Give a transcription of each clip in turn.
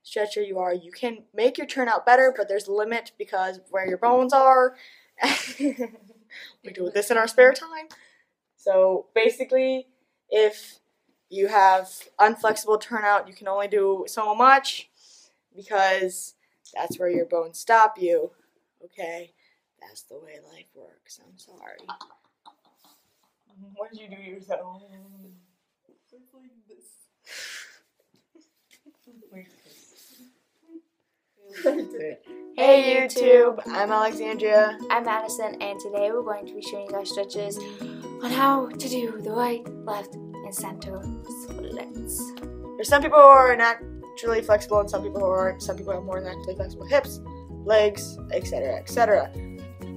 stretcher you are, you can make your turnout better, but there's a limit because of where your bones are. We do this in our spare time. So basically, if you have unflexible turnout, you can only do so much because that's where your bones stop you. Okay? That's the way life works. I'm sorry. What did you do yourself? It's like this. Hey YouTube, I'm Alexandria. I'm Madison, and today we're going to be showing you guys stretches on how to do the right, left, and center splits. There's some people who are naturally flexible and some people who aren't. Some people have more naturally flexible hips, legs, etc., etc.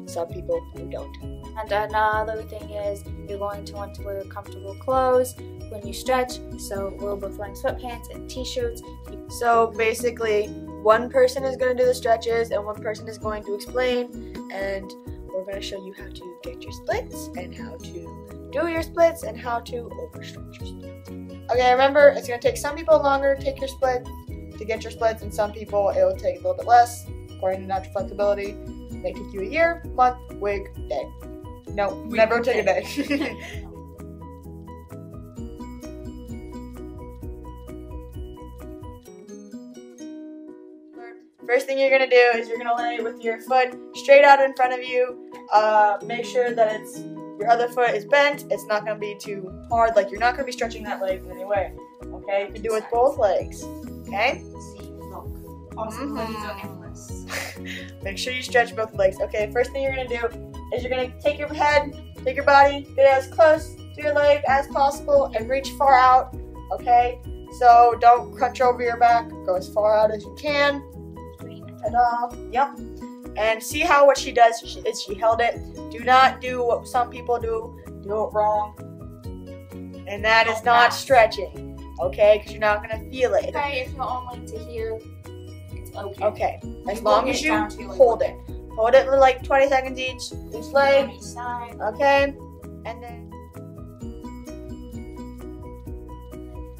Some people who don't. And another thing is you're going to want to wear comfortable clothes when you stretch. So we're both wearing sweatpants and t-shirts. So basically, one person is going to do the stretches and one person is going to explain, and we're going to show you how to get your splits and how to do your splits and how to overstretch your splits. Okay, remember, it's going to take some people longer to take your splits, to get your splits, and some people it will take a little bit less according to natural flexibility. It may take you a year, month, week, day. No, never take a day. First thing you're going to do is you're going to lay with your foot straight out in front of you. Make sure that your other foot is bent. It's not going to be too hard. Like, you're not going to be stretching that leg in any way. Okay? You can do it with both legs. Okay? See, look. Also, legs are endless. Make sure you stretch both legs. Okay, first thing you're going to do is you're going to take your head, take your body, get as close to your leg as possible, and reach far out. Okay? So don't crunch over your back. Go as far out as you can. Ta-da. Yep. And see how what she does is she held it. Do not do what some people do. Do it wrong. And that is not stretching. Okay? Because you're not going to feel it. Okay, if you're only to here, it's okay. Okay. As long as you hold it. Hold it for like 20 seconds each leg. On each side. Okay? And then.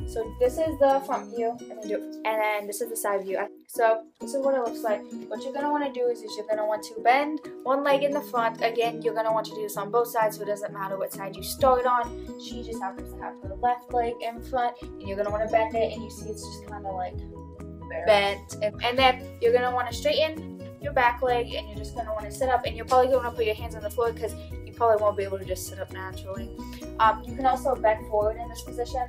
So this is the front view, and then this is the side view. So this is what it looks like. What you're going to want to do is you're going to want to bend one leg in the front. Again, you're going to want to do this on both sides, so it doesn't matter what side you start on. She just happens to have her left leg in front, and you're going to want to bend it, and you see it's just kind of like bent. And then you're going to want to straighten your back leg, and you're just going to want to sit up, and you're probably going to put your hands on the floor because you probably won't be able to just sit up naturally. You can also bend forward in this position.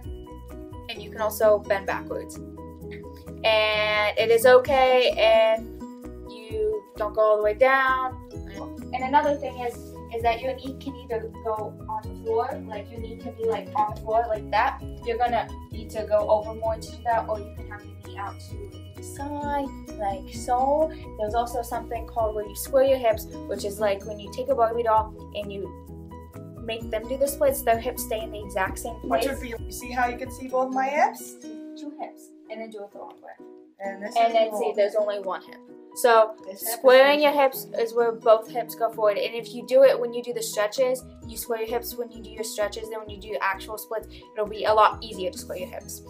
And you can also bend backwards. And it is okay if you don't go all the way down. And another thing is that your knee can either go on the floor, like your knee can be like on the floor like that. You're gonna need to go over more to do that, or you can have your knee out to the side, like so. There's also something called where you square your hips, which is like when you take a Barbie doll and you make them do the splits, their hips stay in the exact same place. Which would be, you see how you can see both my hips? Two hips, and then do it the long way. And then see, there's only one hip. So squaring your hips is where both hips go forward. And if you do it when you do the stretches, you square your hips when you do your stretches. Then when you do your actual splits, it'll be a lot easier to square your hips.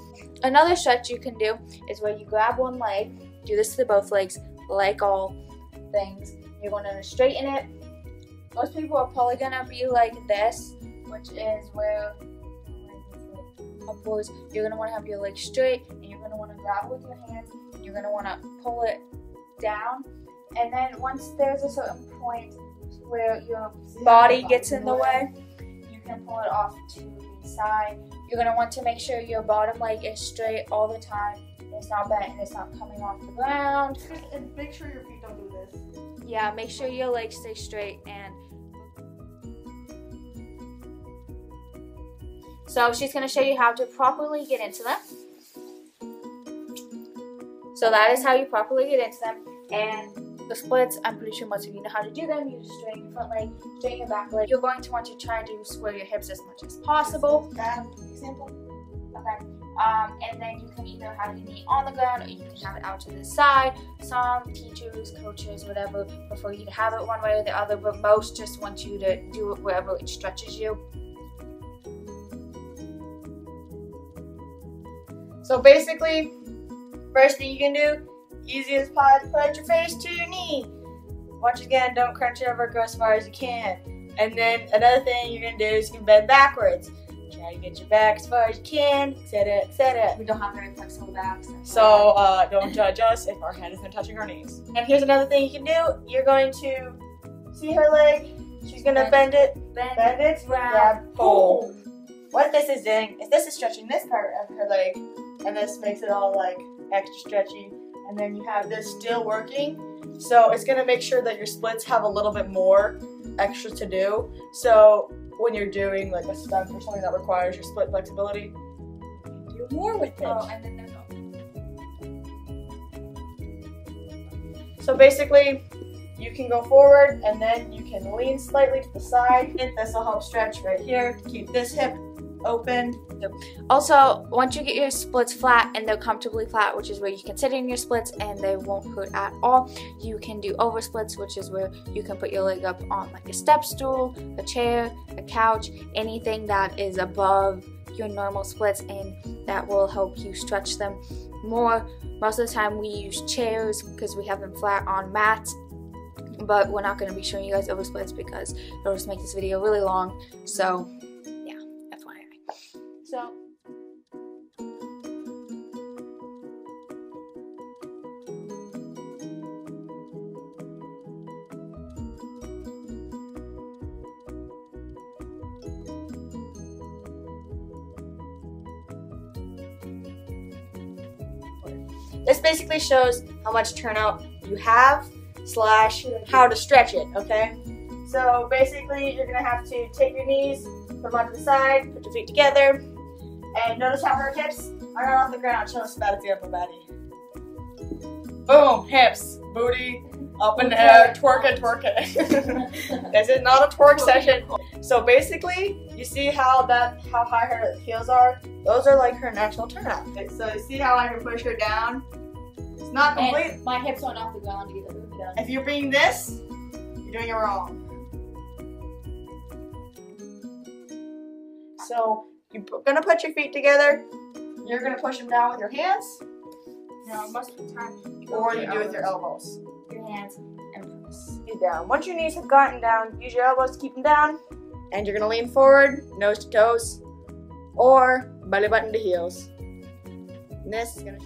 Another stretch you can do is where you grab one leg, do this to both legs, like all things. You're going to straighten it. Most people are probably going to be like this, which is where upwards. You're going to want to have your legs straight, and you're going to want to grab it with your hands. You're going to want to pull it down, and then once there's a certain point where your body gets in the way, you can pull it off to the side. You're going to want to make sure your bottom leg is straight all the time. It's not bent and it's not coming off the ground. And make sure your feet don't do this. Yeah, make sure your legs stay straight. And so she's going to show you how to properly get into them. So that is how you properly get into them. And the splits, I'm pretty sure most of you know how to do them. You just straighten your front leg, straighten your back leg. You're going to want to try to square your hips as much as possible. Example. Okay. And then you can either have your knee on the ground or you can have it out to the side. Some teachers, coaches, whatever, prefer you to have it one way or the other, but most just want you to do it wherever it stretches you. So basically, First thing you can do, easy as pie, put your face to your knee. Once again, don't crunch over, go as far as you can. And then another thing you're gonna do is you can bend backwards. Try to get your back as far as you can, etc., etc. We don't have very flexible backs. So don't judge us if our head isn't touching our knees. And here's another thing you can do. You're going to see her leg. She's gonna bend it, grab, pull. What this is doing is this is stretching this part of her leg, and this makes it all like extra stretchy. And then you have this still working, so it's gonna make sure that your splits have a little bit more extra to do. So when you're doing like a stunt or something that requires your split flexibility, you can do more with it. Oh, and then So basically, you can go forward and then you can lean slightly to the side. This will help stretch right here to keep this hip open. also, once you get your splits flat and they're comfortably flat, which is where you can sit in your splits and they won't hurt at all, you can do over splits, which is where you can put your leg up on like a step stool, a chair, a couch, anything that is above your normal splits, and that will help you stretch them more. Most of the time we use chairs because we have them flat on mats, but we're not going to be showing you guys over splits because it'll just make this video really long. So yeah, FYI. So this basically shows how much turnout you have / how to stretch it, okay? So basically you're gonna have to take your knees, put them onto the side, put your feet together, and notice how her hips are not off the ground. Show us about it, the upper body. Boom, hips, booty, up in the air, twerk it, twerk it. This is not a twerk session. So basically, you see how high her heels are? Those are like her natural turnout. So you see how I can push her down? It's not complete. And my hips aren't off the ground either. If you're being this, you're doing it wrong. So you're gonna put your feet together. You're gonna push them down with your hands. No, most of the time. Or you do it with your elbows. Your hands and press. Feet down. Once your knees have gotten down, use your elbows to keep them down. And you're gonna lean forward, nose to toes, or belly button to heels. And this is gonna.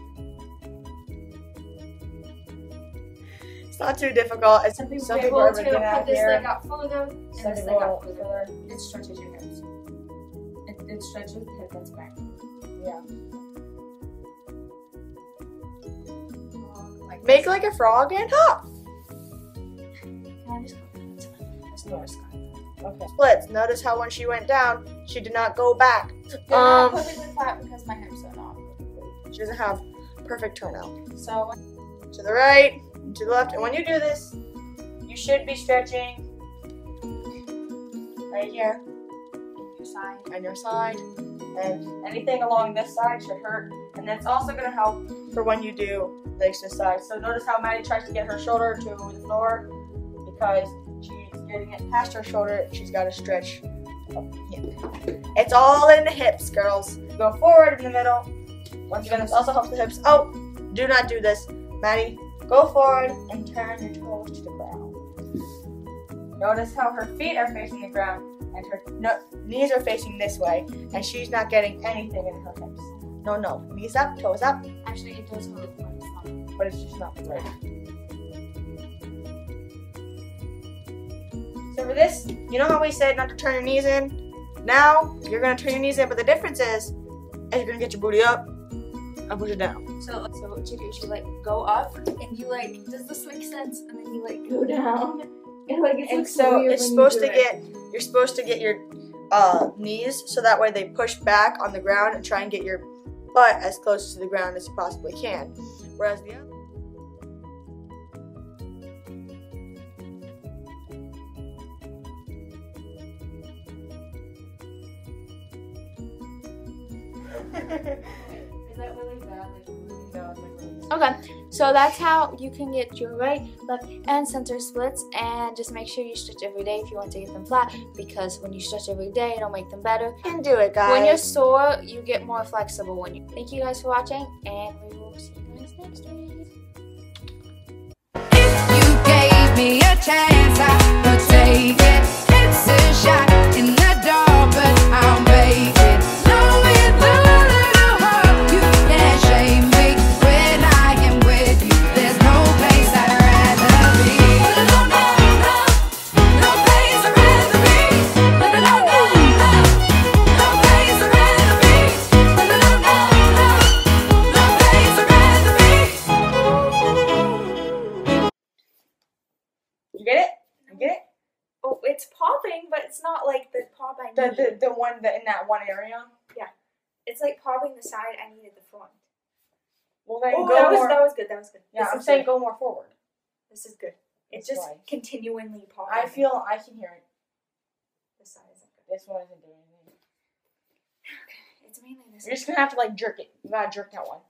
It's not too difficult. It's Some some people people are to beginning put out this here. leg out further and Some this people leg out go further. It stretches your hips. It stretches the hip and back. Yeah. Like Make like a frog and hop. Can I just go back to that's lower sky. Okay. Splits. Notice how when she went down, she did not go back. They're not perfectly flat because my hips are not perfectly. She doesn't have perfect turnout. So To the right, to the left, and when you do this, you should be stretching right here your side. on your side, and anything along this side should hurt. And that's also going to help for when you do legs to the side. So notice how Maddie tries to get her shoulder to the floor because she's getting it past her shoulder. She's got to stretch up here. It's all in the hips, girls. Go forward in the middle. Once again, this also helps the hips. Oh, do not do this. Maddie, go forward and turn your toes to the ground. Notice how her feet are facing the ground and her knees are facing this way, and she's not getting anything in her hips. No, knees up, toes up. Actually, it does hurt, but it's not. But it's just not right. So for this, you know how we said not to turn your knees in? Now, you're going to turn your knees in, but the difference is you're going to get your booty up and push it down. So what you do is you like go up and you like, does this make sense? And then you like go down. And like And so it's supposed to get, you're supposed to get your knees so that way they push back on the ground and try and get your butt as close to the ground as you possibly can. Whereas the other Is that really bad? No, it's like really Okay, so that's how you can get your right, left, and center splits, and just make sure you stretch every day if you want to get them flat, because when you stretch every day, it'll make them better. You can do it, guys. When you're sore, you get more flexible. Thank you guys for watching, and we will see you guys next time. hamstrings. If you gave me a chance, I would take it. It's a shot in the dark, but I'll make it. Know with a little hope you can't shame me. When I am with you, there's no place I'd rather be. No, no, no, no place I'd rather be. No, no, no, no, no place I'd rather be. No, no, no, no, no place I'd rather be. You get it? You get it? Oh, it's popping, but it's not like the pop I needed. The one that in that one area. It's like popping the side. I needed the front. Well, then Oh, go that more. was good. That was good. Yeah, This I'm is saying good. go more forward. This is good. It's This just way. continually popping. I feel I can hear it. This side isn't good. This one isn't doing anything. Okay, it's mainly this. You're just gonna have to like jerk it. You gotta jerk that one.